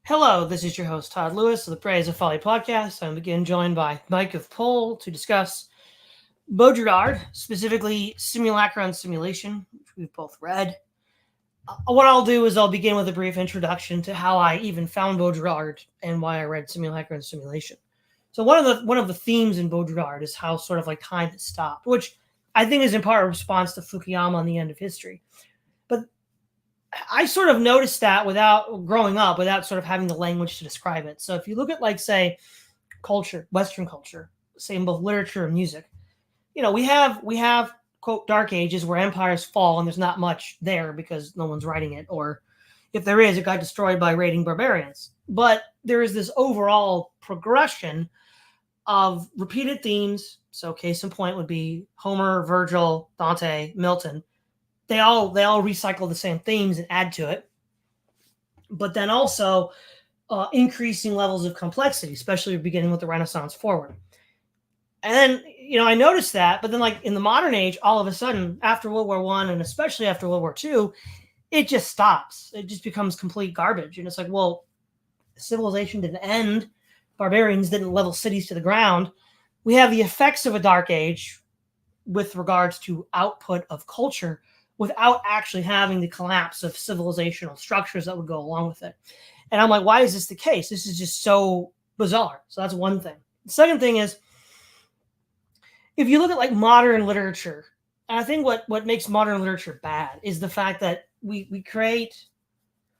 Hello, this is your host Todd Lewis of the Praise of Folly podcast. I'm again joined by Mike of Pol to discuss Baudrillard, specifically Simulacra and Simulation, which we've both read. What I'll do is I'll begin with a brief introduction to how I even found Baudrillard and why I read Simulacra and Simulation. So one of the themes in Baudrillard is how sort of like time has stopped, which I think is in part a response to Fukuyama on the end of history. But I sort of noticed that without growing up, without sort of having the language to describe it. So if you look at, like, say, culture, Western culture, say in both literature and music, we have quote dark ages where empires fall and there's not much there because no one's writing it, or if there is, it got destroyed by raiding barbarians. But there is this overall progression of repeated themes. So case in point would be Homer, Virgil, Dante, Milton. They all recycle the same themes and add to it, but then also increasing levels of complexity, especially beginning with the Renaissance forward. And then I noticed that, but then like in the modern age, all of a sudden after World War I and especially after World War II, it just stops. It just becomes complete garbage, and it's like, well, civilization didn't end, barbarians didn't level cities to the ground. We have the effects of a dark age with regards to output of culture, without actually having the collapse of civilizational structures that would go along with it. And I'm like, why is this the case? This is just so bizarre. So that's one thing. The second thing is, if you look at like modern literature, and I think what makes modern literature bad is the fact that we create.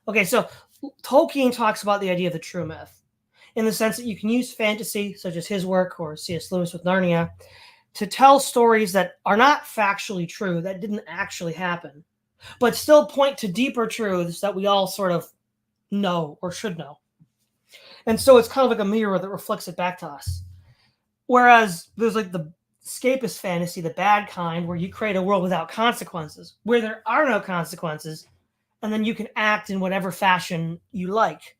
Okay, so Tolkien talks about the idea of the true myth in the sense that you can use fantasy, such as his work or C.S. Lewis with Narnia, to tell stories that are not factually true, that didn't actually happen, but still point to deeper truths that we all sort of know or should know. And so it's kind of like a mirror that reflects it back to us. Whereas there's like the escapist fantasy, the bad kind, where you create a world without consequences, where there are no consequences, and then you can act in whatever fashion you like.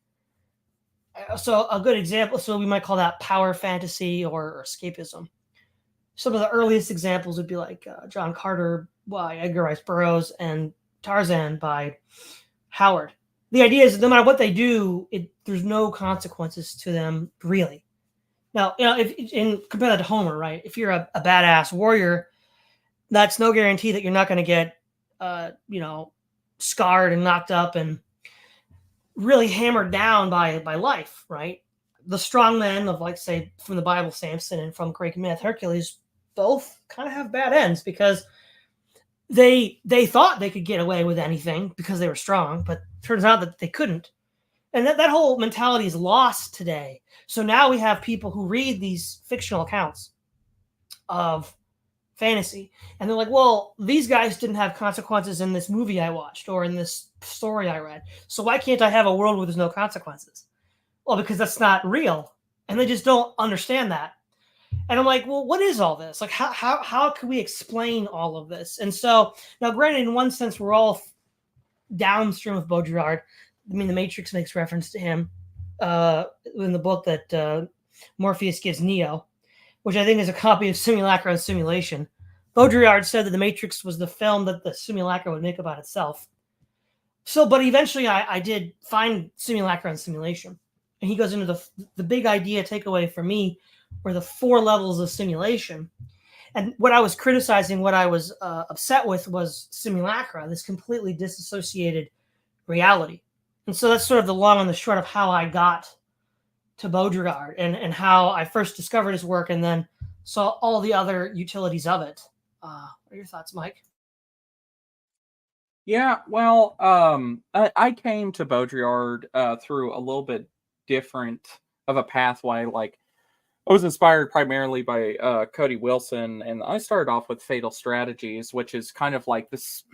So a good example, so we might call that power fantasy or escapism. Some of the earliest examples would be like John Carter by Edgar Rice Burroughs and Tarzan by Howard. The idea is that no matter what they do, there's no consequences to them, really. Now, compare that to Homer, right? If you're a badass warrior, that's no guarantee that you're not going to get, scarred and knocked up and really hammered down by life, right? The strong men of, like, say, from the Bible, Samson, and from Greek myth, Hercules, both kind of have bad ends because they thought they could get away with anything because they were strong, but turns out that they couldn't. And that whole mentality is lost today. So now we have people who read these fictional accounts of fantasy, and they're like, well, these guys didn't have consequences in this movie I watched or in this story I read, so why can't I have a world where there's no consequences? Well, because that's not real, and they just don't understand that. And I'm like, well, what is all this? Like, how can we explain all of this? And so now, granted, in one sense, we're all downstream of Baudrillard. I mean, The Matrix makes reference to him in the book that Morpheus gives Neo, which I think is a copy of Simulacra and Simulation. Baudrillard said that The Matrix was the film that the Simulacra would make about itself. So, but eventually I did find Simulacra and Simulation. And he goes into the big idea takeaway for me were the 4 levels of simulation. And what I was criticizing, what I was upset with was Simulacra, this completely disassociated reality. And so that's sort of the long and the short of how I got to Baudrillard and how I first discovered his work and then saw all the other utilities of it. What are your thoughts, Mike? Yeah, well, I came to Baudrillard through a little bit different of a pathway. Like, I was inspired primarily by Cody Wilson, and I started off with Fatal Strategies, which is kind of like this.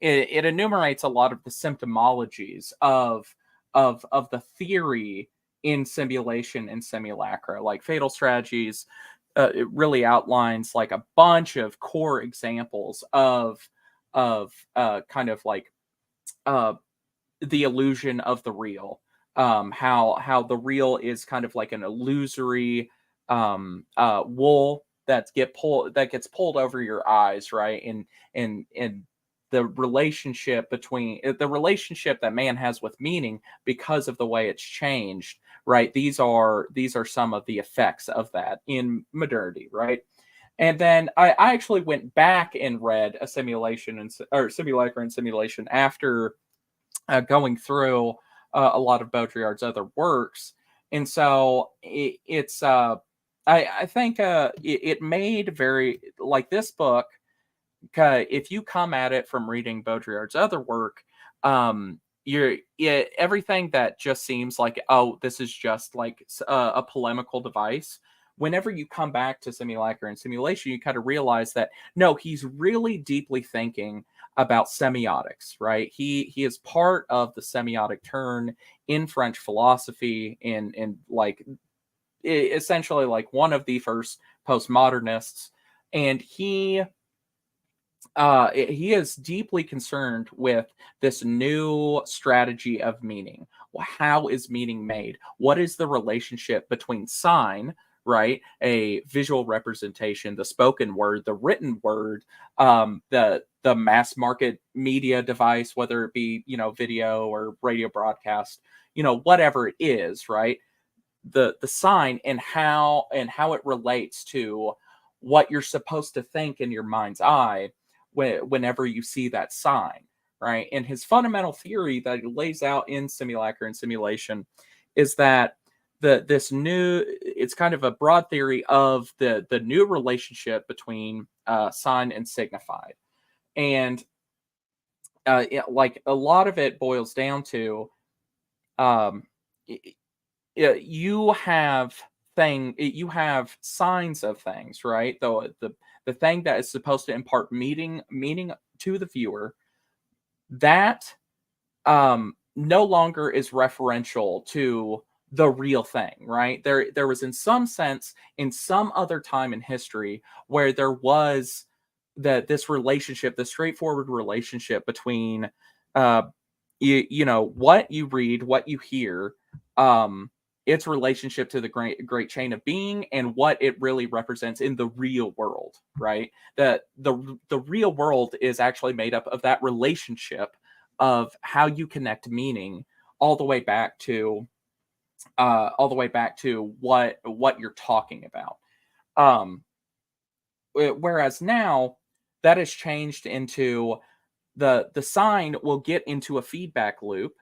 It enumerates a lot of the symptomologies of the theory in simulation and simulacra. Like Fatal Strategies, it really outlines like a bunch of core examples of kind of like the illusion of the real. How the real is kind of like an illusory wool that gets pulled over your eyes, right? And the relationship that man has with meaning because of the way it's changed, right? These are some of the effects of that in modernity, right? And then I actually went back and read a Simulacra and Simulation after going through a lot of Baudrillard's other works, and so I think it made very like this book. If you come at it from reading Baudrillard's other work, everything that just seems like, oh, this is just like a polemical device. Whenever you come back to Simulacra and Simulation, you kind of realize that no, he's really deeply thinking about semiotics, right? He is part of the semiotic turn in French philosophy, and like essentially like one of the first postmodernists, and he is deeply concerned with this new strategy of meaning. How is meaning made? What is the relationship between sign, right, a visual representation, the spoken word, the written word, the mass market media device, whether it be video or radio broadcast, whatever it is, right? The sign and how it relates to what you're supposed to think in your mind's eye whenever you see that sign, right? And his fundamental theory that he lays out in Simulacra and Simulation is that it's kind of a broad theory of the new relationship between sign and signified, and like a lot of it boils down to you have signs of things, right? Though the thing that is supposed to impart meaning to the viewer, that no longer is referential to the real thing, right? There was in some sense in some other time in history where there was this relationship, the straightforward relationship between what you read, what you hear, its relationship to the great chain of being, and what it really represents in the real world, right? That the real world is actually made up of that relationship of how you connect meaning all the way back to what you're talking about. Whereas now that has changed into the sign will get into a feedback loop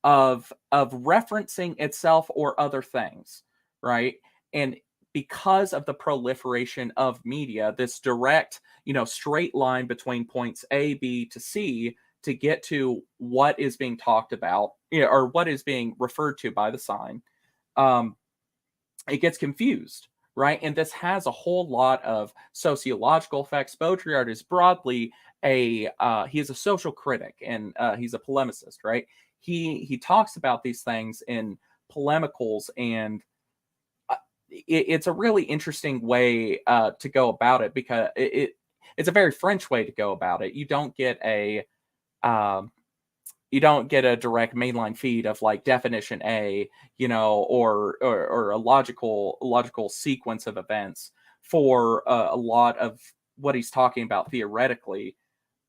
of referencing itself or other things, right? And because of the proliferation of media, this direct, straight line between points A, B to C to get to what is being talked about, or what is being referred to by the sign, it gets confused, right? And this has a whole lot of sociological effects. Baudrillard is broadly he is a social critic, and he's a polemicist, right? He talks about these things in polemicals, and it's a really interesting way to go about it, because it's a very French way to go about it. You don't get a direct mainline feed of like definition A, or a logical sequence of events for a lot of what he's talking about theoretically.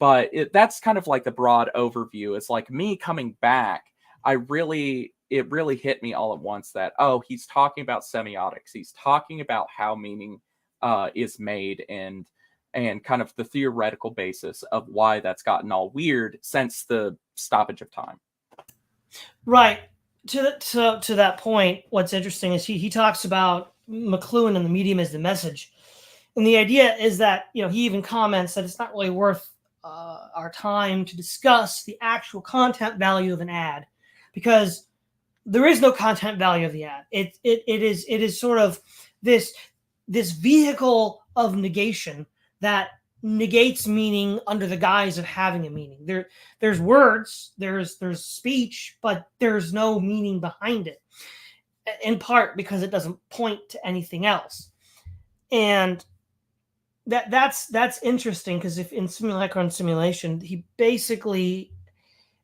But that's kind of like the broad overview. It's like me coming back, it really hit me all at once that, oh, he's talking about semiotics. He's talking about how meaning is made, and kind of the theoretical basis of why that's gotten all weird since the stoppage of time. Right. To that point, what's interesting is he talks about McLuhan and the medium as the message. And the idea is that, he even comments that it's not really worth our time to discuss the actual content value of an ad, because there is no content value of the ad. It is sort of this vehicle of negation that negates meaning under the guise of having a meaning. There's words, there's speech, but there's no meaning behind it, in part because it doesn't point to anything else. And that's interesting, because if in Simulacra and Simulation, he basically,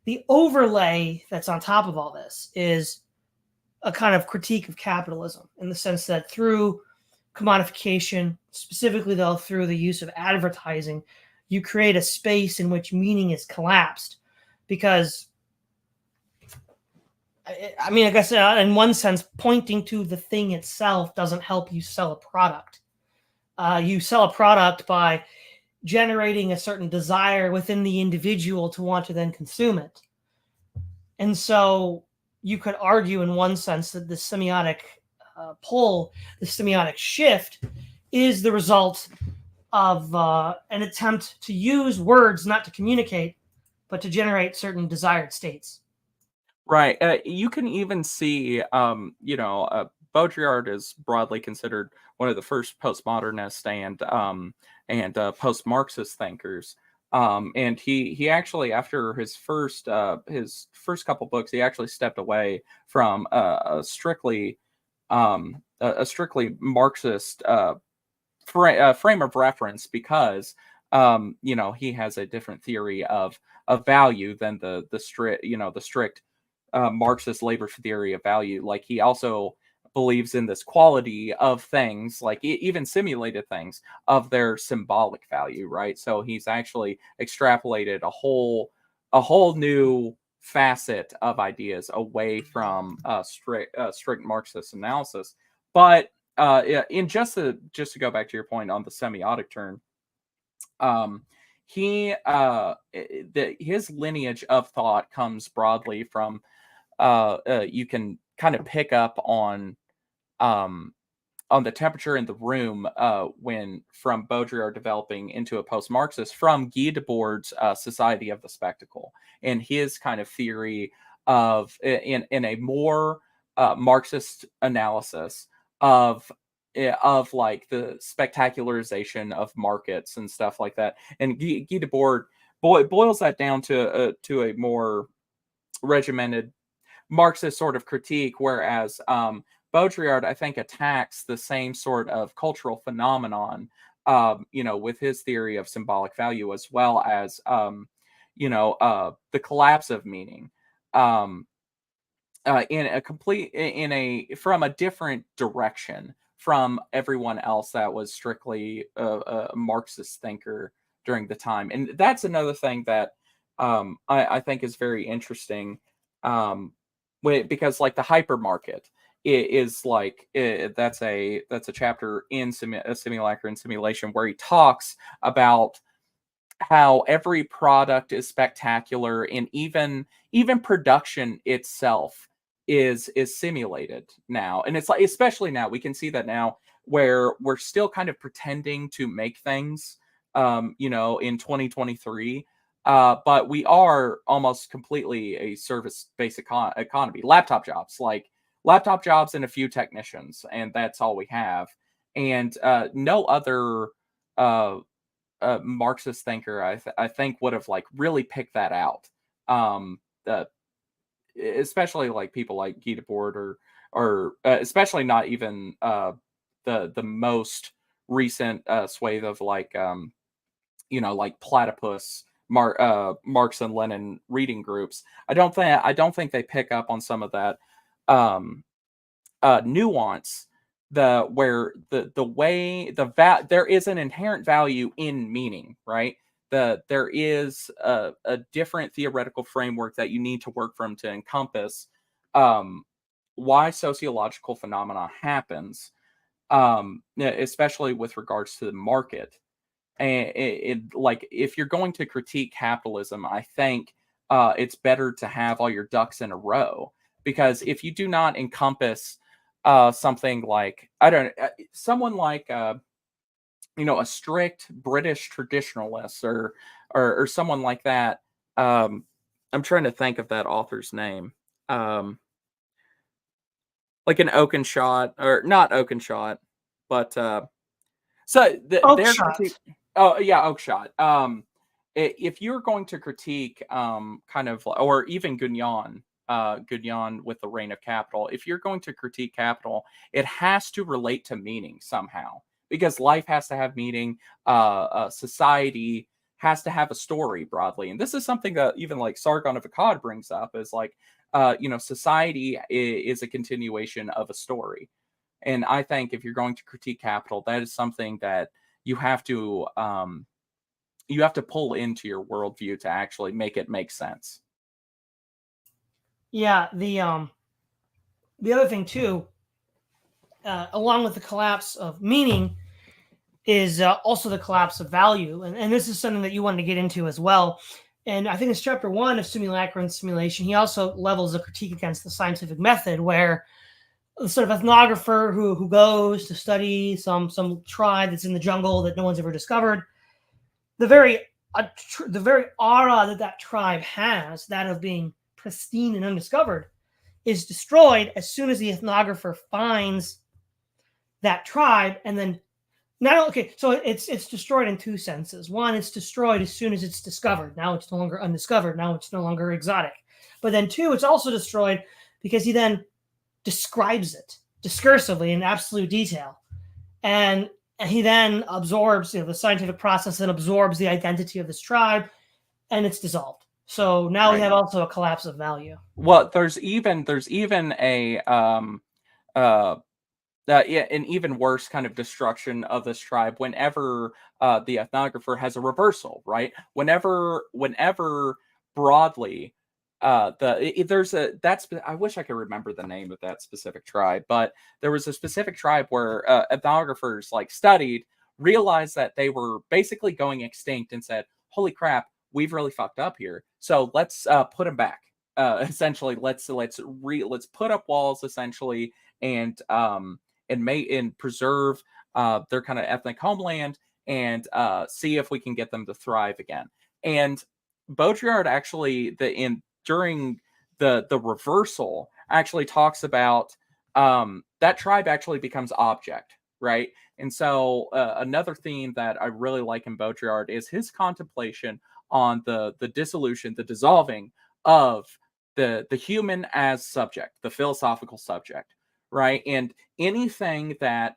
the overlay that's on top of all this is a kind of critique of capitalism, in the sense that through commodification, specifically though through the use of advertising, you create a space in which meaning is collapsed. Because, I mean, I guess in one sense, pointing to the thing itself doesn't help you sell a product. You sell a product by generating a certain desire within the individual to want to then consume it. And so you could argue in one sense that the semiotic pull, the semiotic shift, is the result of an attempt to use words not to communicate, but to generate certain desired states. Right. You can even see, Baudrillard is broadly considered one of the first postmodernist and post-Marxist thinkers. And he actually, after his first couple books, he actually stepped away from a strictly Marxist frame of reference because he has a different theory of value than the strict Marxist labor theory of value. Like, he also believes in this quality of things, like even simulated things, of their symbolic value, right? So he's actually extrapolated a whole new facet of ideas away from strict Marxist analysis. But yeah, in just to go back to your point on the semiotic turn, his lineage of thought comes broadly from you can kind of pick up on the temperature in the room when from Baudrillard developing into a post-Marxist from Guy Debord's Society of the Spectacle, and his kind of theory of in a more Marxist analysis of like the spectacularization of markets and stuff like that. And Guy Debord boils that down to a more regimented Marxist sort of critique, whereas Baudrillard, I think, attacks the same sort of cultural phenomenon, with his theory of symbolic value, as well as, the collapse of meaning, from a different direction from everyone else that was strictly a Marxist thinker during the time. And that's another thing that I think is very interesting. Because like the hypermarket is like that's a chapter in Simulacra and Simulation, where he talks about how every product is spectacular, and even production itself is simulated now. And it's like, especially now, we can see that now, where we're still kind of pretending to make things in 2023, but we are almost completely a service-based economy. Laptop jobs and a few technicians, and that's all we have. And no other Marxist thinker, I think, would have like really picked that out. Especially like people like Guy Debord, or especially not even the most recent swathe of like like platypus Marx and Lenin reading groups. I don't think they pick up on some of that nuance, where there is an inherent value in meaning, right? There is a different theoretical framework that you need to work from to encompass why sociological phenomena happens, especially with regards to the market. And like, if you're going to critique capitalism, I think it's better to have all your ducks in a row, because if you do not encompass something like, I don't someone like a strict British traditionalist, or someone like that. I'm trying to think of that author's name. Like an Oakeshott, or not Oakeshott, but their critique. Oh yeah, Oakeshott. If you're going to critique kind of, or even Gagnon with the Reign of Capital, if you're going to critique capital, it has to relate to meaning somehow, because life has to have meaning. Society has to have a story broadly, and this is something that even like Sargon of Akkad brings up, is like, society is a continuation of a story. And I think if you're going to critique capital, that is something that you have to pull into your worldview to actually make it make sense. Yeah, the other thing too, along with the collapse of meaning, is also the collapse of value, and this is something that you wanted to get into as well. And I think it's chapter 1 of Simulacra and Simulation. He also levels a critique against the scientific method, where the sort of ethnographer who goes to study some tribe that's in the jungle that no one's ever discovered, the very aura that tribe has, that of being pristine and undiscovered, is destroyed as soon as the ethnographer finds that tribe. And then so it's destroyed in two senses. One, it's destroyed as soon as it's discovered. Now it's no longer undiscovered. Now it's no longer exotic. But then two, it's also destroyed because he then describes it discursively in absolute detail, and he then absorbs the scientific process and absorbs the identity of this tribe, and it's dissolved. So now we have also a collapse of value. Well, there's even a an even worse kind of destruction of this tribe whenever the ethnographer has a reversal, right? Whenever broadly there's I wish I could remember the name of that specific tribe, but there was a specific tribe where ethnographers like studied, realized that they were basically going extinct, and said, "Holy crap, we've really fucked up here. So let's put them back. Essentially, let's put up walls essentially, and preserve their kind of ethnic homeland, and see if we can get them to thrive again." And Baudrillard actually during the reversal actually talks about that tribe actually becomes object, right? And so another theme that I really like in Baudrillard is his contemplation on the dissolution, the dissolving of the human as subject, the philosophical subject, right? And anything that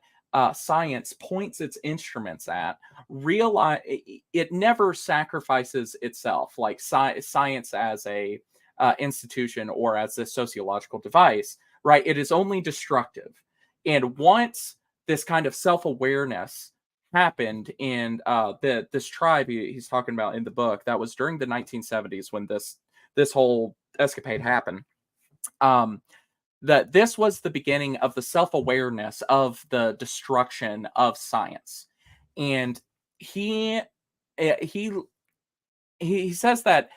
science points its instruments at, realize it never sacrifices itself, like science as a institution or as a sociological device, right? It is only destructive. And once this kind of self-awareness happened in this tribe he's talking about in the book, that was during the 1970s when this whole escapade happened, that this was the beginning of the self-awareness of the destruction of science. And he says that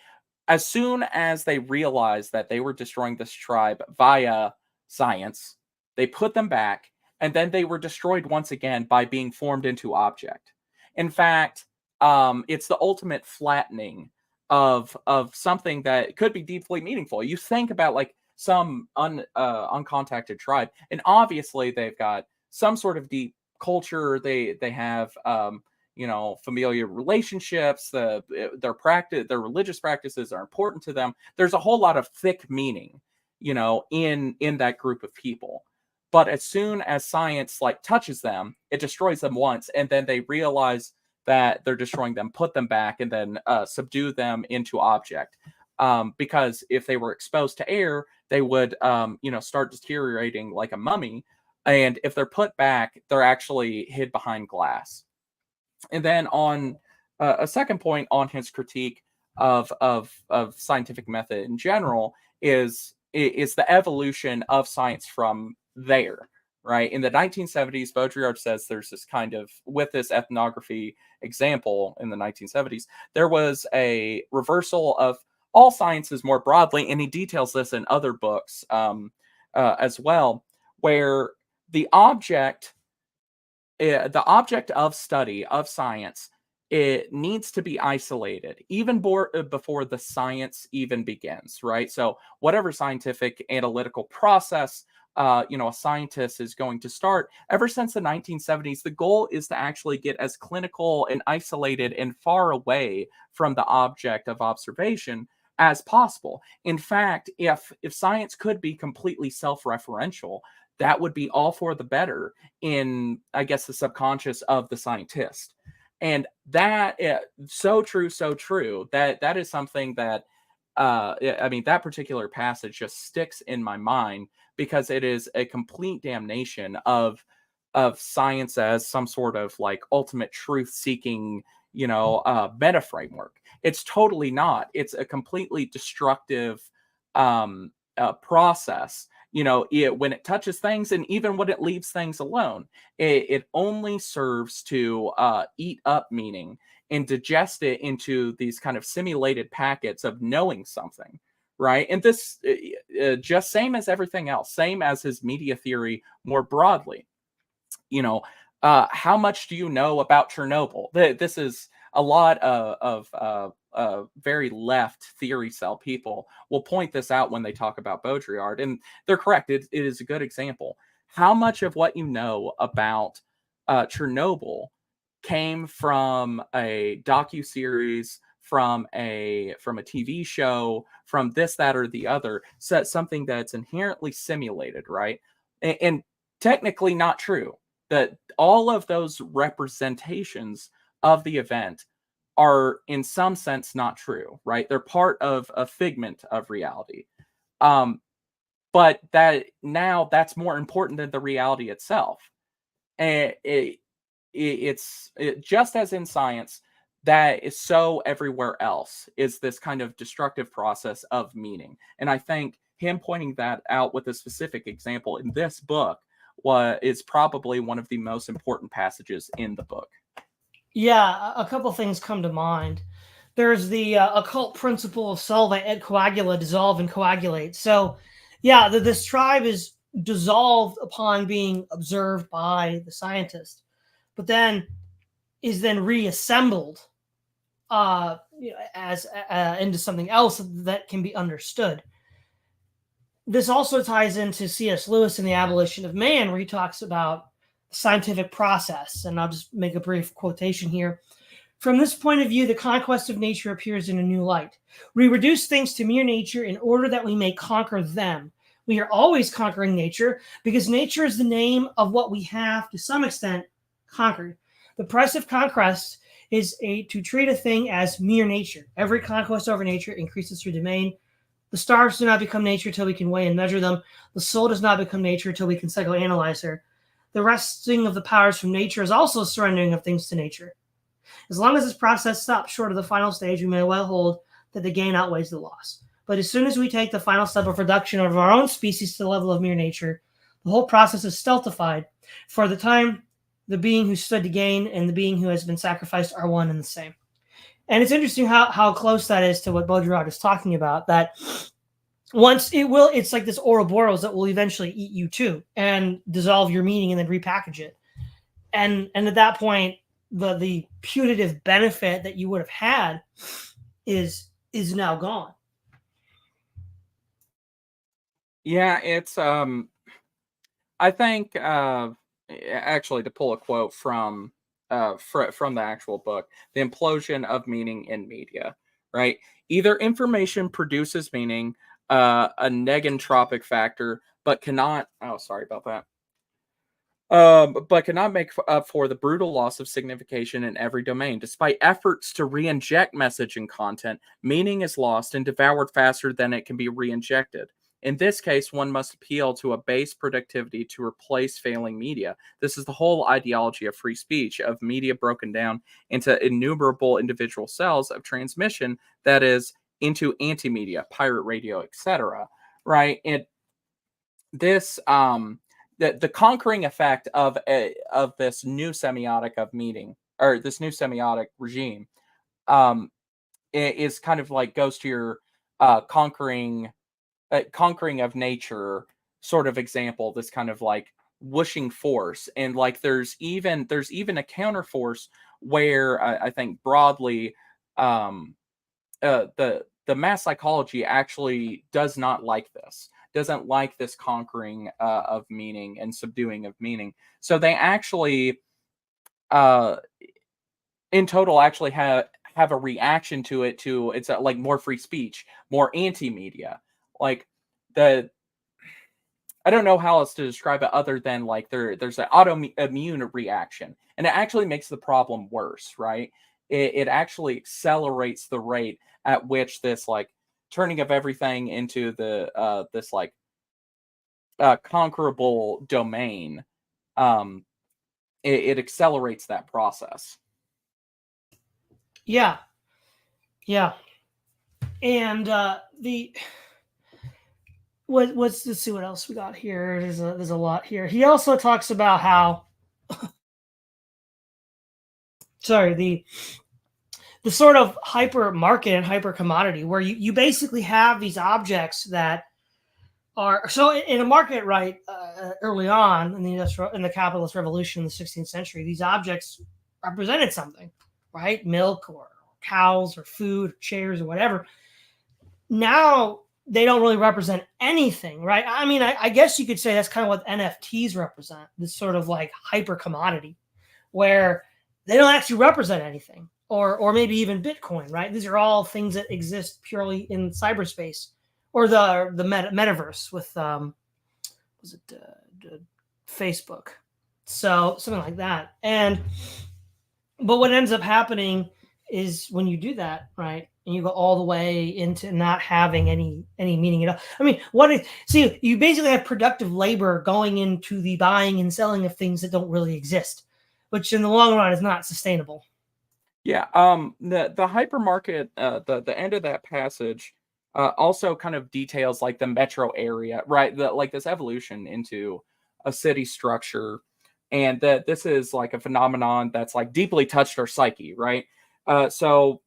as soon as they realized that they were destroying this tribe via science, they put them back, and then they were destroyed once again by being formed into object. In fact, it's the ultimate flattening of something that could be deeply meaningful. You think about like some uncontacted tribe, and obviously they've got some sort of deep culture. They have familiar relationships. Their religious practices are important to them. There's a whole lot of thick meaning, in that group of people. But as soon as science like touches them, it destroys them once, and then they realize that they're destroying them, put them back, and then subdue them into object. Because if they were exposed to air, they would, start deteriorating like a mummy. And if they're put back, they're actually hid behind glass. And then on a second point on his critique of scientific method in general is the evolution of science from there, right? In the 1970s, Baudrillard says there's this kind of, with this ethnography example in the 1970s, there was a reversal of all sciences more broadly, and he details this in other books as well, where the object of study of science, it needs to be isolated even before the science even begins, right? So whatever scientific analytical process a scientist is going to start, ever since the 1970s, the goal is to actually get as clinical and isolated and far away from the object of observation as possible. In fact, if science could be completely self-referential, that would be all for the better in, I guess, the subconscious of the scientist. And that, so true. That is something that, that particular passage just sticks in my mind, because it is a complete damnation of science as some sort of like ultimate truth-seeking, meta framework. It's totally not. It's a completely destructive process. When it touches things, and even when it leaves things alone, it only serves to eat up meaning and digest it into these kind of simulated packets of knowing something, right? And this just same as everything else, same as his media theory more broadly. How much do you know about Chernobyl? This is a lot of very left theory cell people will point this out when they talk about Baudrillard, and they're correct. It is a good example. How much of what you know about Chernobyl came from a docuseries, from a TV show, from this, that, or the other, so something that's inherently simulated, right? And technically not true. That all of those representations of the event are in some sense not true, right? They're part of a figment of reality. But that's more important than the reality itself. And it's just as in science, that is so everywhere else, is this kind of destructive process of meaning. And I think him pointing that out with a specific example in this book is probably one of the most important passages in the book. Yeah, a couple things come to mind. There's the occult principle of solva et coagula, dissolve and coagulate. So, yeah, this tribe is dissolved upon being observed by the scientist, but then is then reassembled as into something else that can be understood. This also ties into C.S. Lewis and the Abolition of Man, where he talks about scientific process. And I'll just make a brief quotation here. From this point of view, the conquest of nature appears in a new light. We reduce things to mere nature in order that we may conquer them. We are always conquering nature because nature is the name of what we have, to some extent, conquered. The price of conquest is to treat a thing as mere nature. Every conquest over nature increases your domain. The stars do not become nature till we can weigh and measure them. The soul does not become nature till we can psychoanalyze her. The wresting of the powers from nature is also surrendering of things to nature. As long as this process stops short of the final stage, we may well hold that the gain outweighs the loss. But as soon as we take the final step of reduction of our own species to the level of mere nature, the whole process is stultified. For the time, the being who stood to gain and the being who has been sacrificed are one and the same. And it's interesting how close that is to what Baudrillard is talking about, that it's like this Ouroboros that will eventually eat you too and dissolve your meaning and then repackage it. And at that point, the putative benefit that you would have had is now gone. Yeah, it's I think actually, to pull a quote from the actual book, the implosion of meaning in media, right? Either information produces meaning, a negentropic factor, but cannot. Oh, sorry about that. But cannot make up for the brutal loss of signification in every domain. Despite efforts to re-inject message and content, meaning is lost and devoured faster than it can be re-injected. In this case, one must appeal to a base productivity to replace failing media. This is the whole ideology of free speech, of media broken down into innumerable individual cells of transmission, that is, into anti-media, pirate radio, etc. Right? And this the conquering effect of this new semiotic of meaning, or this new semiotic regime, is kind of like goes to your conquering of nature sort of example, this kind of like whooshing force. And like there's even a counter force where I think broadly the mass psychology actually doesn't like this conquering of meaning and subduing of meaning. So they actually in total actually have a reaction to it, to it's like more free speech, more anti-media. Like the I don't know how else to describe it other than like there's an autoimmune reaction, and it actually makes the problem worse, right? It actually accelerates the rate at which this like turning of everything into the this like conquerable domain. It accelerates that process. Yeah, yeah, and let's see what else we got here. There's a lot here. He also talks about how sorry the sort of hyper market and hyper commodity where you basically have these objects that are so in a market, right? Early on in the capitalist revolution in the 16th century, these objects represented something, right? Milk or cows or food or chairs or whatever. Now they don't really represent anything, right? I mean, I guess you could say that's kind of what NFTs represent, this sort of like hyper commodity where they don't actually represent anything, or maybe even Bitcoin, right? These are all things that exist purely in cyberspace or the metaverse with was it Facebook, so something like that. And but what ends up happening is when you do that, right, and you go all the way into not having any meaning at all. I mean, see, you basically have productive labor going into the buying and selling of things that don't really exist, which in the long run is not sustainable. Yeah, the hypermarket, the end of that passage, also kind of details like the metro area, right? The like this evolution into a city structure, and that this is like a phenomenon that's like deeply touched our psyche, right? So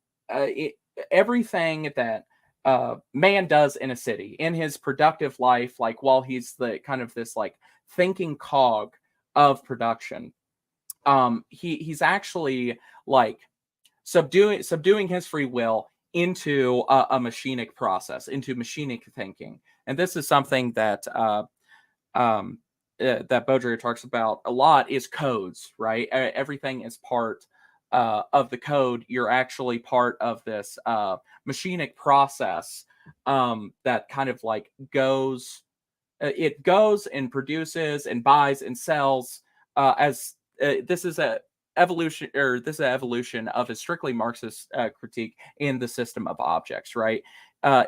everything that man does in a city in his productive life, like while he's the kind of this like thinking cog of production, he's actually like subduing his free will into a machinic process, into machinic thinking. And this is something that um, that Baudrillard talks about a lot is codes, right? Everything is part of the code. You're actually part of this machinic process that kind of like it goes and produces and buys and sells as this is a evolution of a strictly Marxist critique in the system of objects, right?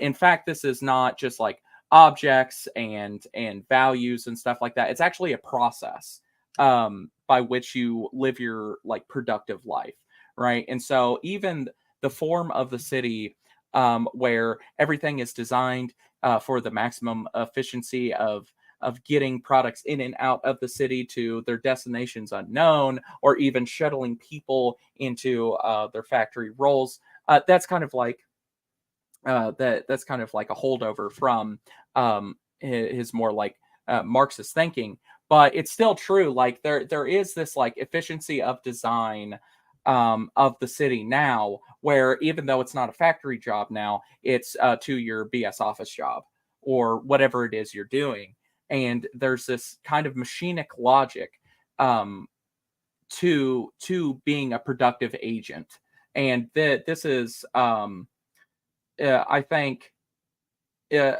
In fact, this is not just like objects and values and stuff like that. It's actually a process by which you live your like productive life, right? And so even the form of the city where everything is designed for the maximum efficiency of getting products in and out of the city to their destinations unknown, or even shuttling people into their factory roles. That's kind of like that's kind of like a holdover from his more like Marxist thinking, but it's still true. Like there is this like efficiency of design of the city now, where even though it's not a factory job now, it's to your BS office job or whatever it is you're doing. And there's this kind of machinic logic um, to being a productive agent, and this is I think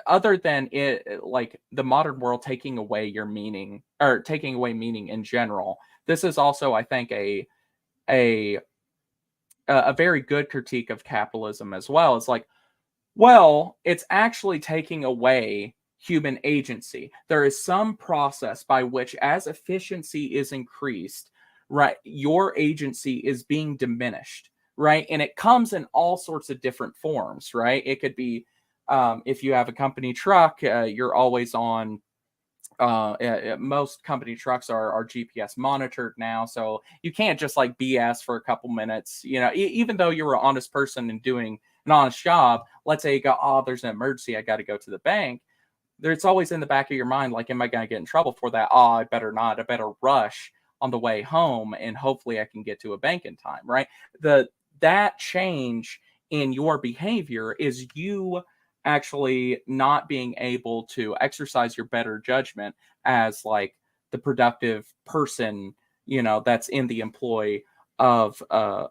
other than it like the modern world taking away your meaning or taking away meaning in general, this is also I think a a very good critique of capitalism as well. It's like, well, it's actually taking away human agency. There is some process by which, as efficiency is increased, right, your agency is being diminished, right? And it comes in all sorts of different forms, right? It could be if you have a company truck, you're always on most company trucks are GPS monitored now, so you can't just like BS for a couple minutes. You know, even though you're an honest person and doing an honest job, let's say you go, oh, there's an emergency, I got to go to the bank. There's always in the back of your mind, like, am I going to get in trouble for that? Oh, I better not. I better rush on the way home, and hopefully I can get to a bank in time, right? That change in your behavior is you actually not being able to exercise your better judgment as like the productive person, you know, that's in the employ of a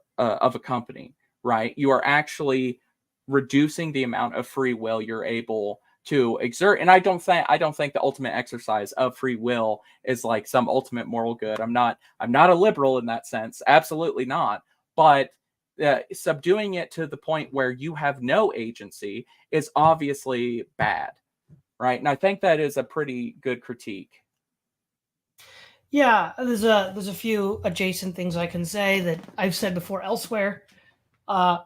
company, right? You are actually reducing the amount of free will you're able to exert. And I don't think the ultimate exercise of free will is like some ultimate moral good. I'm not a liberal in that sense, absolutely not. But subduing it to the point where you have no agency is obviously bad, right? And I think that is a pretty good critique. Yeah, there's a few adjacent things I can say that I've said before elsewhere.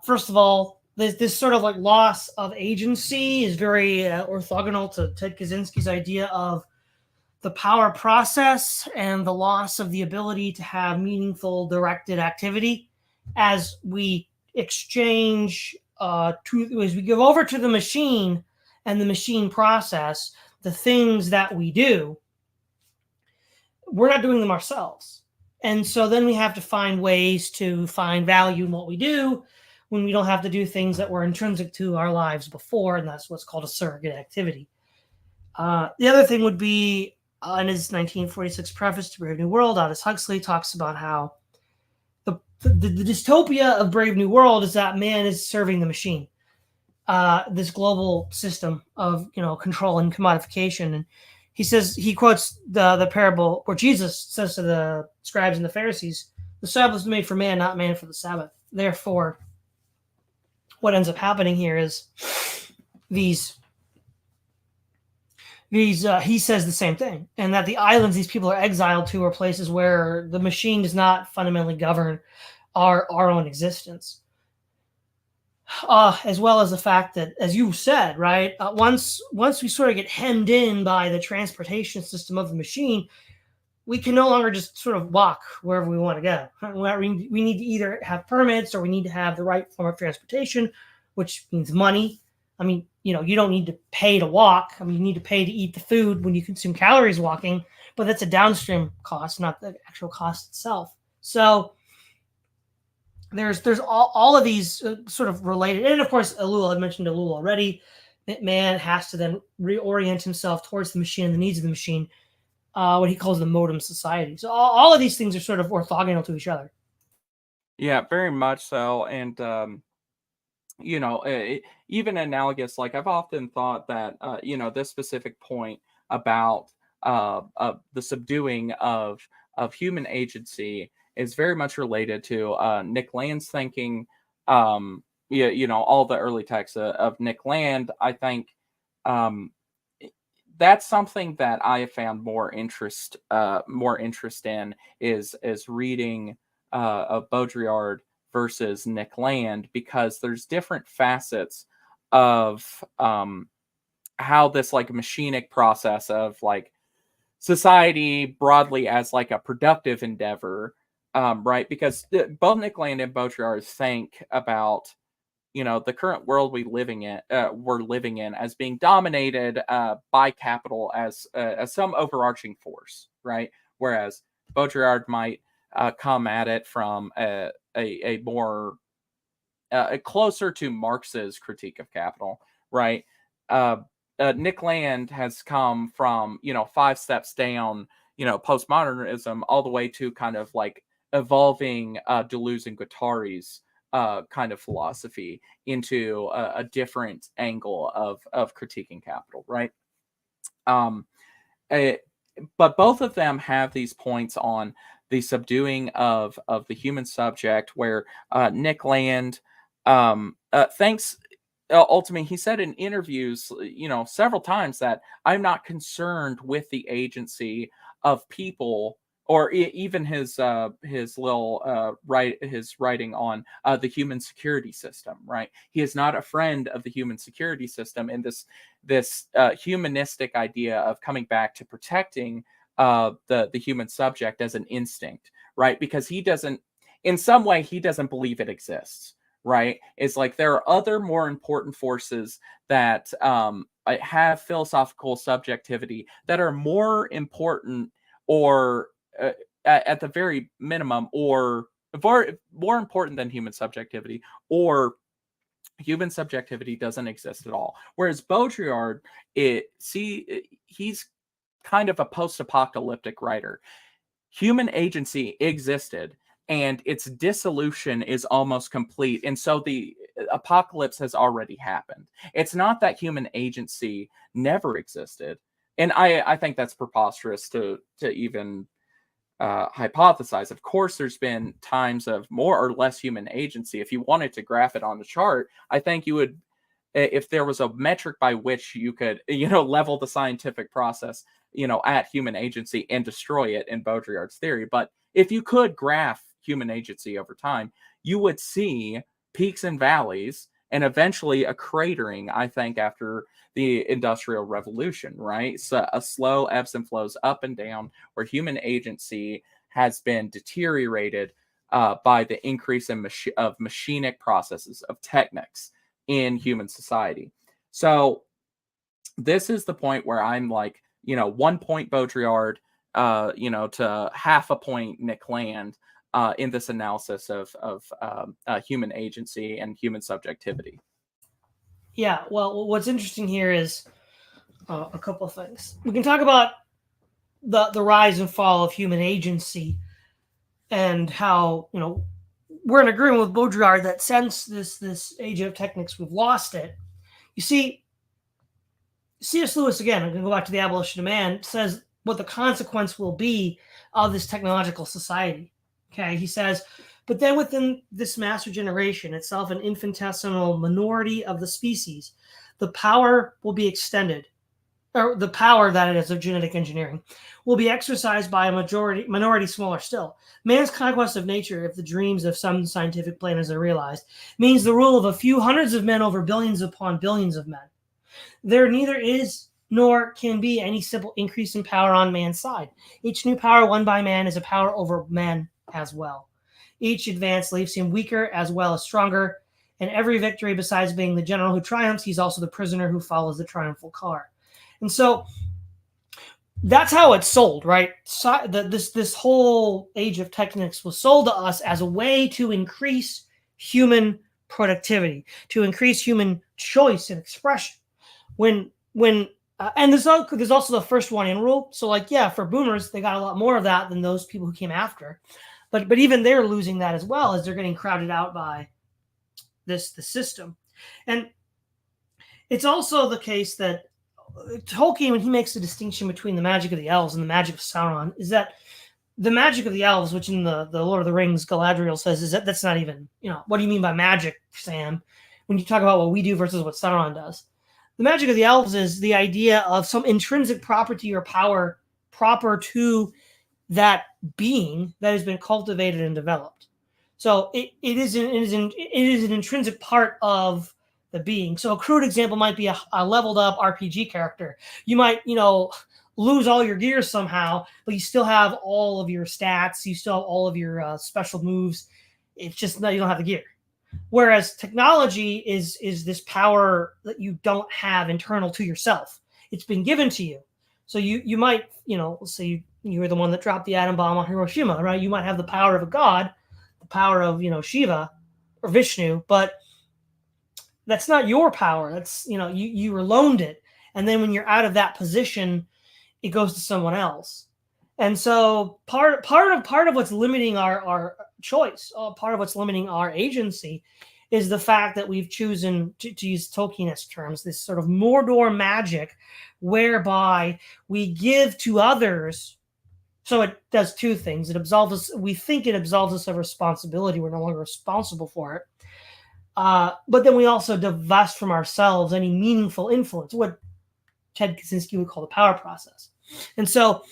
First of all, this sort of like loss of agency is very orthogonal to Ted Kaczynski's idea of the power process and the loss of the ability to have meaningful directed activity as we exchange as we give over to the machine and the machine process the things that we do. We're not doing them ourselves. And so then we have to find ways to find value in what we do when we don't have to do things that were intrinsic to our lives before, and that's what's called a surrogate activity. The other thing would be in his 1946 preface to Brave New World, Aldous Huxley talks about how the dystopia of Brave New World is that man is serving the machine, this global system of control and commodification. And he quotes the parable where Jesus says to the scribes and the Pharisees, "The Sabbath was made for man, not man for the Sabbath." Therefore, what ends up happening here is these he says the same thing, and that the islands these people are exiled to are places where the machine does not fundamentally govern our own existence. As well as the fact that, as you said, right, once we sort of get hemmed in by the transportation system of the machine, we can no longer just sort of walk wherever we want to go. We need to either have permits or we need to have the right form of transportation, which means money. I mean, you don't need to pay to walk. I mean, you need to pay to eat the food when you consume calories walking, but that's a downstream cost, not the actual cost itself. So there's all of these sort of related, and of course, Ellul, I mentioned Ellul already. That man has to then reorient himself towards the machine and the needs of the machine, what he calls the modem society. So all of these things are sort of orthogonal to each other. Yeah, very much so. And even analogous, like I've often thought that this specific point about the subduing of human agency is very much related to Nick Land's thinking. All the early texts of Nick Land. I think that's something that I have found more interest in is reading of Baudrillard versus Nick Land, because there's different facets of how this like machinic process of like society broadly as like a productive endeavor, right? Because both Nick Land and Baudrillard think about the current world we're living in as being dominated by capital as some overarching force, right? Whereas Baudrillard might come at it from a more closer to Marx's critique of capital, right? Nick Land has come from 5 steps down, postmodernism, all the way to kind of like evolving Deleuze and Guattari's kind of philosophy into a different angle of critiquing capital, right? But both of them have these points on the subduing of the human subject, where Nick Land thanks ultimately, he said in interviews several times that I'm not concerned with the agency of people, or even his little his writing on the human security system, right? He is not a friend of the human security system, and this humanistic idea of coming back to protecting the human subject as an instinct, right? Because he doesn't believe it exists, right? It's like there are other more important forces that have philosophical subjectivity that are more important, or at the very minimum, or more important than human subjectivity, or human subjectivity doesn't exist at all. Whereas Baudrillard, he's kind of a post-apocalyptic writer. Human agency existed, and its dissolution is almost complete, and so the apocalypse has already happened. It's not that human agency never existed, and I think that's preposterous to even hypothesize. Of course, there's been times of more or less human agency. If you wanted to graph it on the chart, I think you would, if there was a metric by which you could, level the scientific process, at human agency and destroy it in Baudrillard's theory. But if you could graph human agency over time, you would see peaks and valleys, and eventually a cratering, I think, after the Industrial Revolution, right? So a slow ebbs and flows up and down where human agency has been deteriorated by the increase in of machinic processes, of technics in human society. So this is the point where I'm like, 1 point Baudrillard, to half a point Nick Land in this analysis of human agency and human subjectivity. Yeah, well, what's interesting here is a couple of things. We can talk about the rise and fall of human agency and how, we're in agreement with Baudrillard that since this age of technics, we've lost it. You see, C.S. Lewis, again, I'm going to go back to the Abolition of Man, says what the consequence will be of this technological society. Okay, he says, but then within this master generation, itself an infinitesimal minority of the species, the power will be extended, or the power that it is of genetic engineering, will be exercised by a minority smaller still. Man's conquest of nature, if the dreams of some scientific planners are realized, means the rule of a few hundreds of men over billions upon billions of men. There neither is nor can be any simple increase in power on man's side. Each new power won by man is a power over man as well. Each advance leaves him weaker as well as stronger, and every victory, besides being the general who triumphs, he's also the prisoner who follows the triumphal car. And so that's how it's sold, right? So, this whole age of technics was sold to us as a way to increase human productivity, to increase human choice and expression. And there's also the first one in rule. So for boomers, they got a lot more of that than those people who came after. But even they're losing that as well as they're getting crowded out by the system. And it's also the case that Tolkien, when he makes the distinction between the magic of the elves and the magic of Sauron, is that the magic of the elves, which in the Lord of the Rings, Galadriel says, is that's not even, what do you mean by magic, Sam? When you talk about what we do versus what Sauron does. The magic of the elves is the idea of some intrinsic property or power proper to that being that has been cultivated and developed. So it is an intrinsic part of the being. So a crude example might be a leveled up RPG character. You might, lose all your gear somehow, but you still have all of your stats. You still have all of your special moves. It's just that you don't have the gear. Whereas technology is this power that you don't have internal to yourself. It's been given to you. So you might, let's say you were the one that dropped the atom bomb on Hiroshima, right? You might have the power of a god, the power of, Shiva or Vishnu, but that's not your power. That's, you were loaned it. And then when you're out of that position, it goes to someone else. And so part of what's limiting our choice, part of what's limiting our agency, is the fact that we've chosen to use Tolkienist terms, this sort of Mordor magic, whereby we give to others. So it does two things. It absolves us. We think it absolves us of responsibility. We're no longer responsible for it. But then we also divest from ourselves any meaningful influence, what Ted Kaczynski would call the power process. And so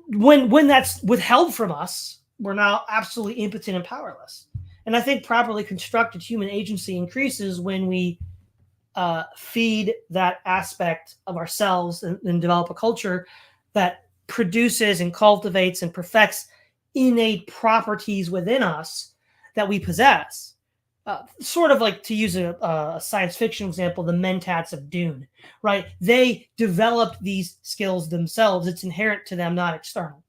when that's withheld from us, we're now absolutely impotent and powerless. And I think properly constructed human agency increases when we feed that aspect of ourselves and develop a culture that produces and cultivates and perfects innate properties within us that we possess. Sort of like, to use a science fiction example, the Mentats of Dune, right? They developed these skills themselves. It's inherent to them, not external.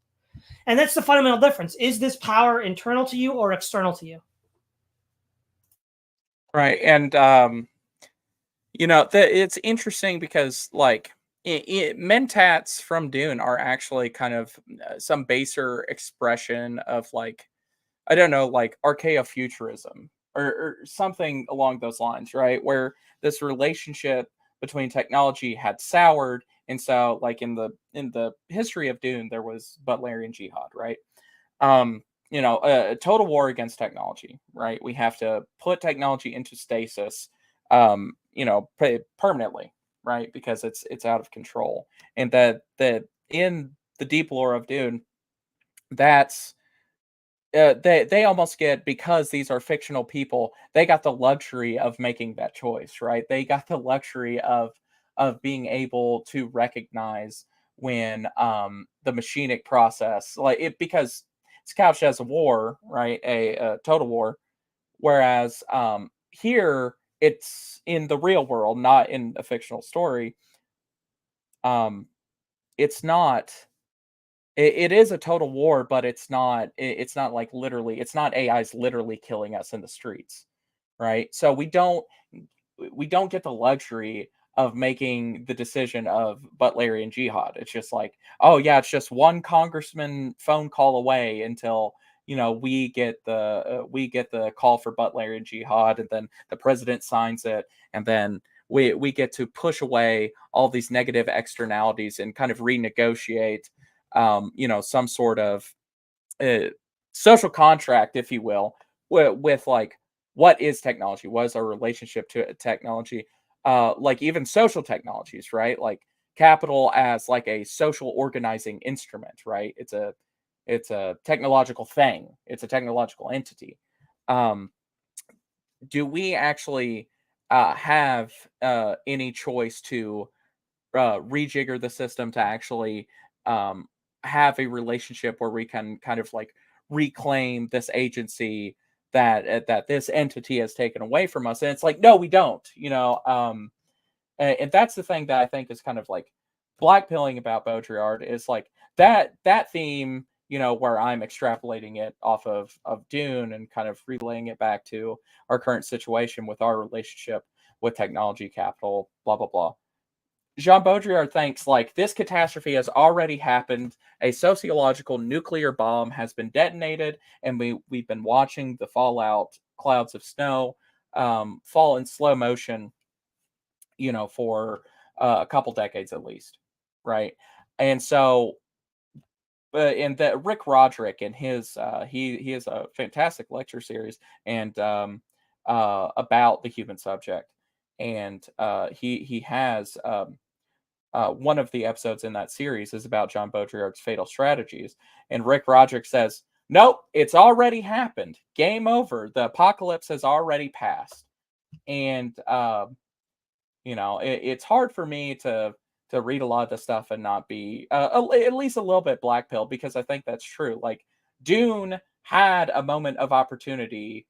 And that's the fundamental difference. Is this power internal to you or external to you? Right. And, it's interesting because, Mentats from Dune are actually kind of some baser expression of, I don't know, archaeofuturism or something along those lines, right? Where this relationship between technology had soured. And so, in the history of Dune, there was Butlerian jihad, right? A total war against technology, right? We have to put technology into stasis, permanently, right? Because it's out of control. And that in the deep lore of Dune, that's they almost get, because these are fictional people, they got the luxury of making that choice, right? They got the luxury of being able to recognize when the machinic process, like it, because it's couched as a war, right? A total war. Whereas here it's in the real world, not in a fictional story. Um, it's not. It is a total war, but it's not. It's not like literally. It's not AI's literally killing us in the streets, right? So we don't get the luxury of making the decision of Butlerian jihad. It's just like, oh yeah, it's just one congressman phone call away until we get the call for Butlerian jihad, and then the president signs it, and then we get to push away all these negative externalities and kind of renegotiate, some sort of uh, social contract, if you will, with like, what is technology? What is our relationship to technology? Like even social technologies, right? Like capital as like a social organizing instrument, right? It's a technological thing. It's a technological entity. Um, do we actually have any choice to rejigger the system to actually um, have a relationship where we can kind of like reclaim this agency that this entity has taken away from us? And it's like, no, we don't. And that's the thing that I think is kind of like blackpilling about Baudrillard, is like that theme, where I'm extrapolating it off of Dune and kind of relaying it back to our current situation with our relationship with technology, capital, blah blah blah. Jean Baudrillard thinks like this catastrophe has already happened. A sociological nuclear bomb has been detonated, and we've been watching the fallout clouds of snow fall in slow motion, for a couple decades at least, right? And so, and that Rick Roderick and his he has a fantastic lecture series and about the human subject, and he has one of the episodes in that series is about John Baudrillard's fatal strategies. And Rick Roderick says, nope, it's already happened. Game over. The apocalypse has already passed. And, it's hard for me to read a lot of the stuff and not be at least a little bit black pill, because I think that's true. Like Dune had a moment of opportunity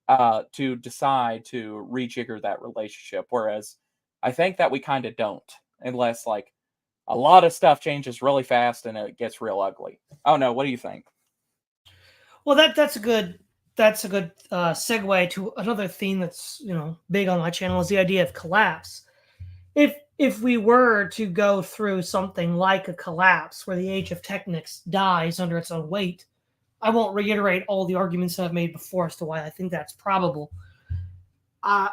to decide to rejigger that relationship, whereas I think that we kind of don't, unless like a lot of stuff changes really fast and it gets real ugly. Oh no, what do you think? Well, that's a good segue to another theme that's big on my channel, is the idea of collapse. If we were to go through something like a collapse where the age of Technics dies under its own weight, I won't reiterate all the arguments that I've made before as to why I think that's probable. Uh,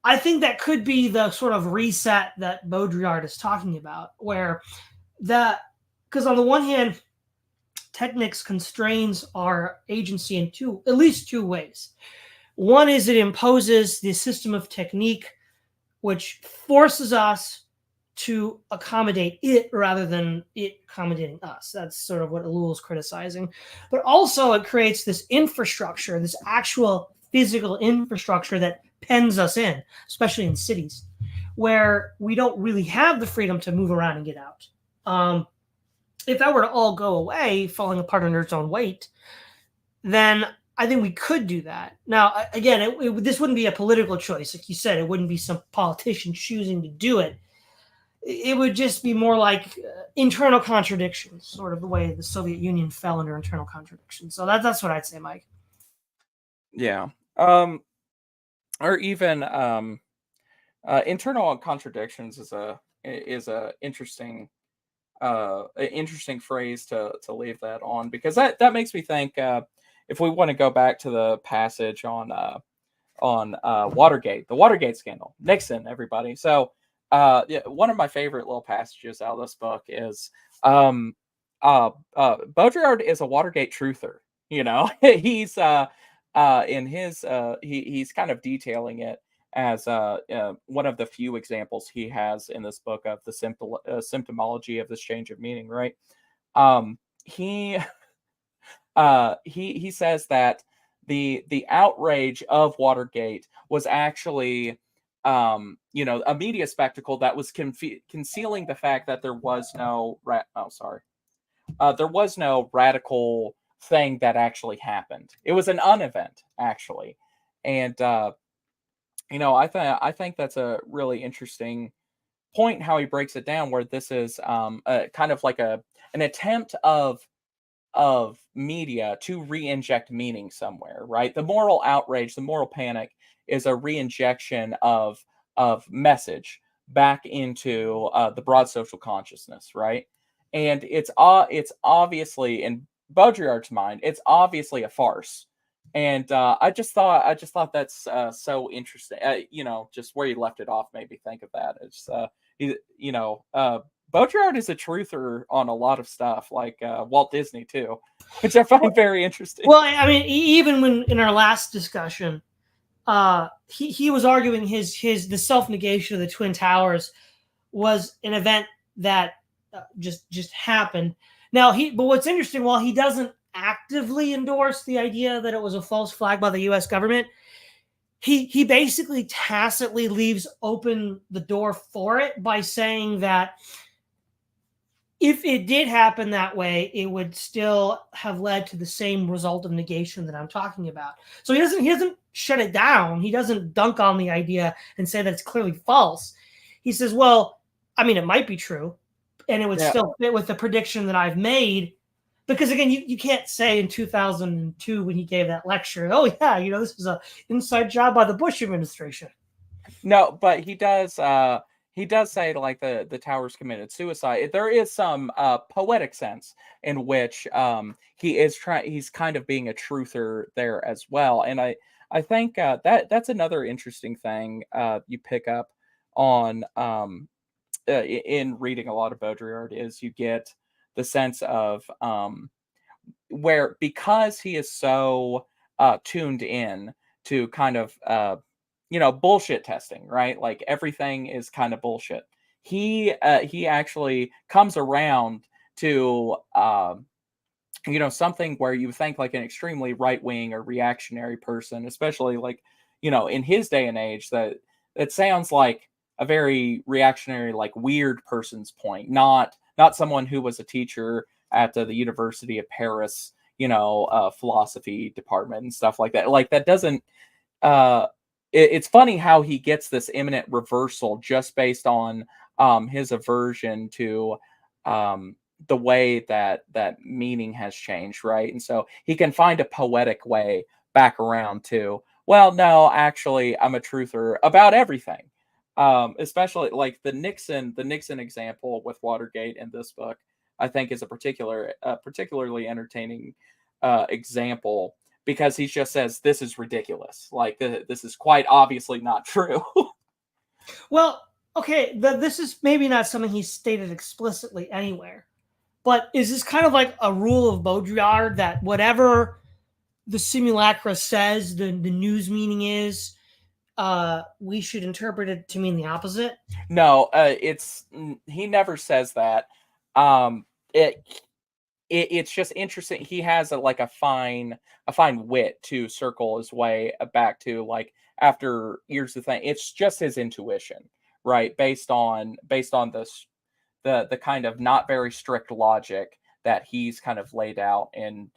I think that could be the sort of reset that Baudrillard is talking about, where that, because on the one hand, Technics constrains our agency in at least two ways. One is it imposes the system of technique, which forces us to accommodate it rather than it accommodating us. That's sort of what Elul is criticizing. But also it creates this infrastructure, this actual physical infrastructure that pens us in, especially in cities, where we don't really have the freedom to move around and get out. If that were to all go away, falling apart under its own weight, then I think we could do that. Now, again, this wouldn't be a political choice. Like you said, it wouldn't be some politician choosing to do it. It would just be more like internal contradictions, sort of the way the Soviet Union fell under internal contradictions. So that's what I'd say, Mike. Yeah. Or even internal contradictions is a interesting phrase to leave that on, because that makes me think, if we want to go back to the passage on Watergate, the Watergate scandal, Nixon, everybody. So yeah, one of my favorite little passages out of this book is Baudrillard is a Watergate truther. He's in his he's kind of detailing it as one of the few examples he has in this book of the symptomology of this change of meaning, right? He he says that the outrage of Watergate was actually a media spectacle that was concealing the fact that there was no there was no radical thing that actually happened. It was an unevent actually, and I think that's a really interesting point how he breaks it down, where this is kind of like an attempt of media to re-inject meaning somewhere, right? The moral outrage, the moral panic is a re-injection of message back into the broad social consciousness, right? And it's obviously, in Baudrillard's mind, it's obviously a farce. And I just thought that's so interesting. Just where you left it off made me think of that. It's he, you know, Baudrillard is a truther on a lot of stuff, like Walt Disney too, which I find very interesting. Well, I mean, even when in our last discussion, he was arguing the self negation of the Twin Towers was an event that just happened. Now but what's interesting, while he doesn't actively endorse the idea that it was a false flag by the U.S. government, he basically tacitly leaves open the door for it by saying that if it did happen that way, it would still have led to the same result of negation that I'm talking about. So he doesn't shut it down. He doesn't dunk on the idea and say that it's clearly false. He says, well, I mean, it might be true, and it would still fit with the prediction that I've made. Because again, you can't say in 2002 when he gave that lecture, oh yeah, this is an inside job by the Bush administration. No, but he does say like the towers committed suicide. There is some poetic sense in which he's kind of being a truther there as well. And I think that's another interesting thing you pick up on in reading a lot of Baudrillard, is you get the sense of where, because he is so tuned in to kind of bullshit testing, right? Like everything is kind of bullshit. He actually comes around to something where you think like an extremely right wing or reactionary person, especially like in his day and age, that it sounds like a very reactionary, like weird person's point, not someone who was a teacher at the University of Paris, philosophy department and stuff like that. Like that doesn't. It's funny how he gets this imminent reversal just based on his aversion to the way that meaning has changed, right? And so he can find a poetic way back around to, well, no, actually, I'm a truther about everything. Especially like the Nixon example with Watergate in this book, I think is a particularly entertaining example, because he just says this is ridiculous. Like this is quite obviously not true. Well, okay, this is maybe not something he stated explicitly anywhere, but is this kind of like a rule of Baudrillard that whatever the simulacra says the news meaning is, we should interpret it to mean the opposite? No, he never says that. Um, it's just interesting. He has a fine wit to circle his way back to, like, after years of thing. It's just his intuition, right? Based on this the kind of not very strict logic that he's kind of laid out in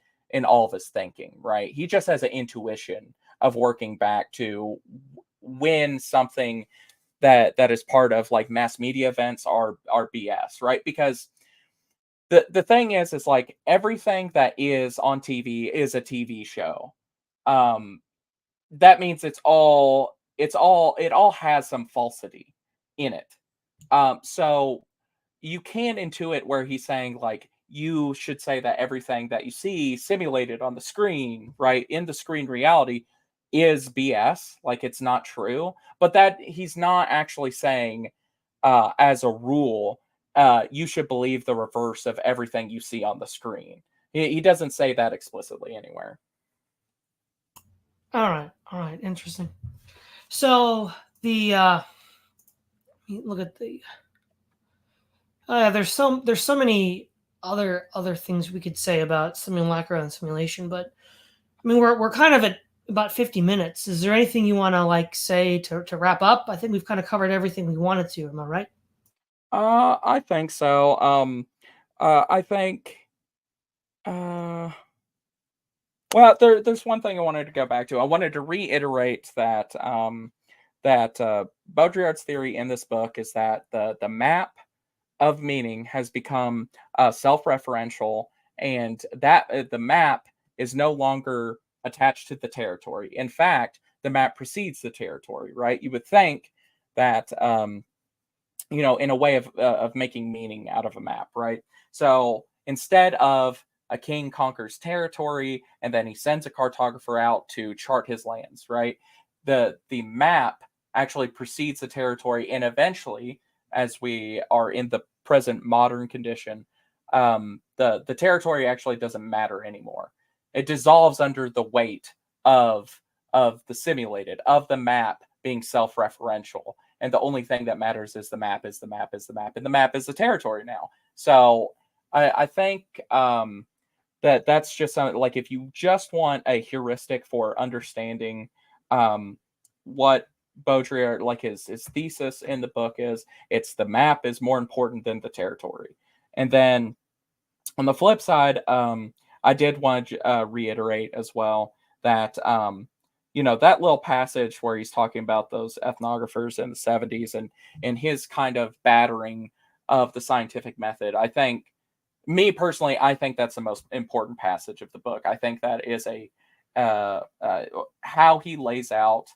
all of his thinking, right? He just has an intuition of working back to when something that is part of like mass media events are BS, right? Because the thing is like everything that is on TV is a TV show. That means it all has some falsity in it. So you can intuit where he's saying like you should say that everything that you see simulated on the screen, right, in the screen reality, is BS, like it's not true. But that he's not actually saying as a rule you should believe the reverse of everything you see on the screen. He doesn't say that explicitly anywhere. All right, interesting. So the look at the there's so many other things we could say about simulacra and simulation, but I mean we're kind of at about 50 minutes. Is there anything you want to like say to wrap up? I think we've kind of covered everything we wanted to. Am I right? I think so. I think. Uh, well, there's one thing I wanted to go back to. I wanted to reiterate that Baudrillard's theory in this book is that the map of meaning has become self-referential, and that the map is no longer attached to the territory. In fact, the map precedes the territory. Right? You would think that in a way of making meaning out of a map, right? So instead of a king conquers territory and then he sends a cartographer out to chart his lands, right? The map actually precedes the territory, and eventually, as we are in the present modern condition, the territory actually doesn't matter anymore. It dissolves under the weight of the simulated, of the map being self-referential, and the only thing that matters is the map is the map is the map, and the map is the territory now. So I think that's just something, like, if you just want a heuristic for understanding what Baudrillard, like his thesis in the book is, it's the map is more important than the territory. And then on the flip side, I did want to reiterate as well that that little passage where he's talking about those ethnographers in the 70s and his kind of battering of the scientific method. I think, me personally, I think that's the most important passage of the book. I think that is how he lays out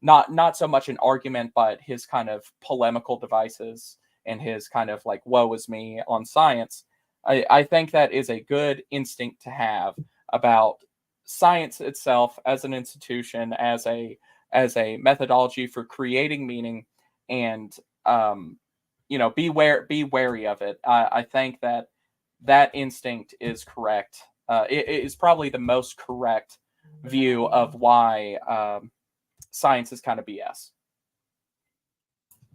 not so much an argument, but his kind of polemical devices and his kind of like woe is me on science. I think that is a good instinct to have about science itself as an institution, as a methodology for creating meaning, and be wary of it. I think that instinct is correct. It is probably the most correct view of why science is kind of BS.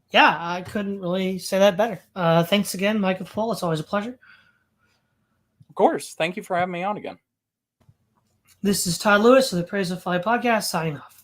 Yeah, I couldn't really say that better. Thanks again, Mike of Pol. It's always a pleasure. Of course. Thank you for having me on again. This is Todd Lewis of the Praise of Folly podcast, signing off.